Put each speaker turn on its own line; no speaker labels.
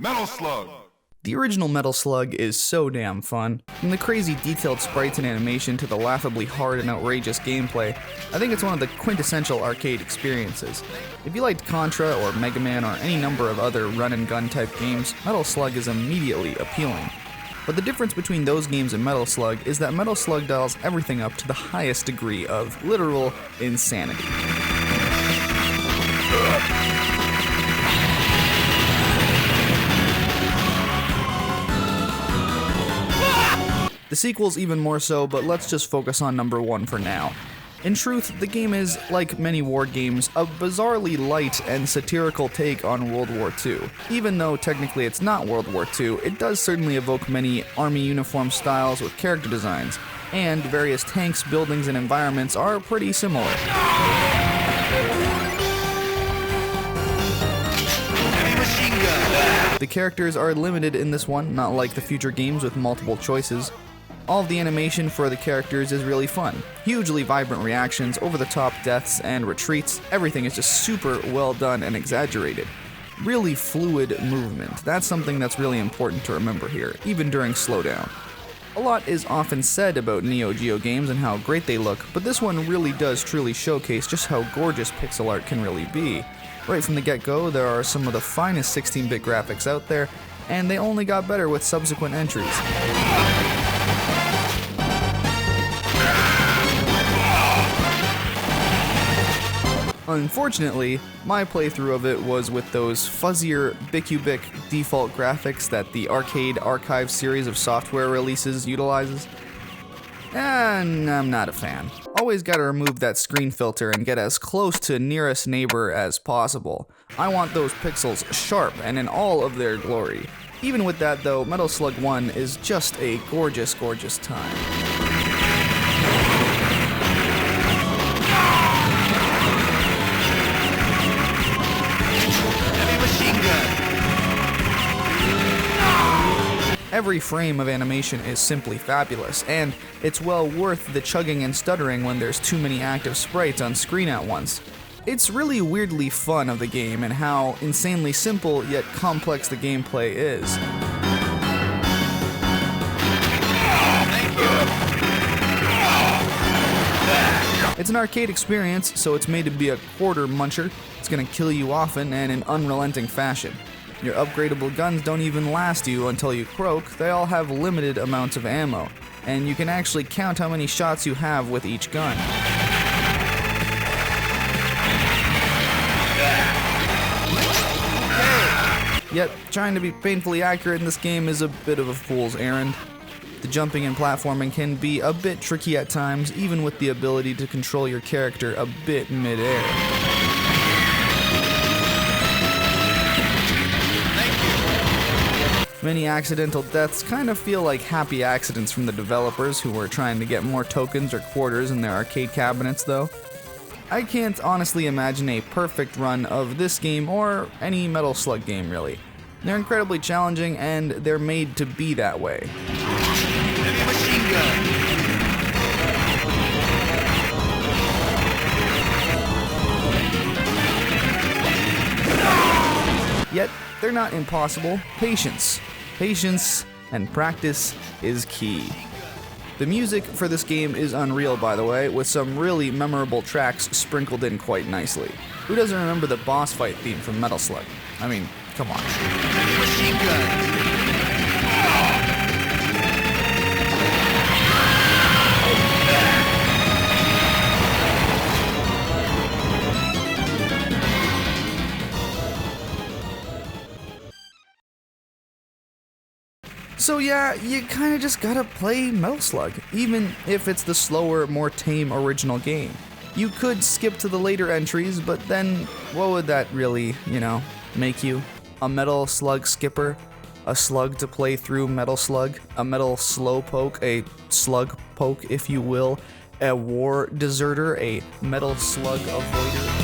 Metal Slug.
The original Metal Slug is so damn fun. From the crazy detailed sprites and animation to the laughably hard and outrageous gameplay, I think it's one of the quintessential arcade experiences. If you liked Contra or Mega Man or any number of other run-and-gun type games, Metal Slug is immediately appealing. But the difference between those games and Metal Slug is that Metal Slug dials everything up to the highest degree of literal insanity. The sequel's even more so, but let's just focus on number 1 for now. In truth, the game is, like many war games, a bizarrely light and satirical take on World War II. Even though technically it's not World War II, it does certainly evoke many army uniform styles with character designs, and various tanks, buildings, and environments are pretty similar. The characters are limited in this one, not like the future games with multiple choices. All of the animation for the characters is really fun. Hugely vibrant reactions, over-the-top deaths and retreats, everything is just super well done and exaggerated. Really fluid movement, that's something that's really important to remember here, even during slowdown. A lot is often said about Neo Geo games and how great they look, but this one really does truly showcase just how gorgeous pixel art can really be. Right from the get-go, there are some of the finest 16-bit graphics out there, and they only got better with subsequent entries. Unfortunately, my playthrough of it was with those fuzzier bicubic default graphics that the Arcade Archive series of software releases utilizes. And I'm not a fan. Always gotta remove that screen filter and get as close to nearest neighbor as possible. I want those pixels sharp and in all of their glory. Even with that though, Metal Slug 1 is just a gorgeous, gorgeous time. Every frame of animation is simply fabulous, and it's well worth the chugging and stuttering when there's too many active sprites on screen at once. It's really weirdly fun of the game and how insanely simple yet complex the gameplay is. It's an arcade experience, so it's made to be a quarter muncher. It's gonna kill you often and in unrelenting fashion. Your upgradable guns don't even last you until you croak, they all have limited amounts of ammo, and you can actually count how many shots you have with each gun. Yet, trying to be painfully accurate in this game is a bit of a fool's errand. The jumping and platforming can be a bit tricky at times, even with the ability to control your character a bit mid-air. Many accidental deaths kind of feel like happy accidents from the developers who were trying to get more tokens or quarters in their arcade cabinets though. I can't honestly imagine a perfect run of this game or any Metal Slug game really. They're incredibly challenging and they're made to be that way.
Heavy machine gun.
Yet, they're not impossible. Patience and practice is key. The music for this game is unreal, by the way, with some really memorable tracks sprinkled in quite nicely. Who doesn't remember the boss fight theme from Metal Slug? I mean, come on.
Heavy machine gun.
So yeah, you kinda just gotta play Metal Slug, even if it's the slower, more tame original game. You could skip to the later entries, but then what would that really, make you? A Metal Slug skipper? A slug to play through Metal Slug? A Metal Slowpoke? A slug poke, if you will? A war deserter? A Metal Slug avoider?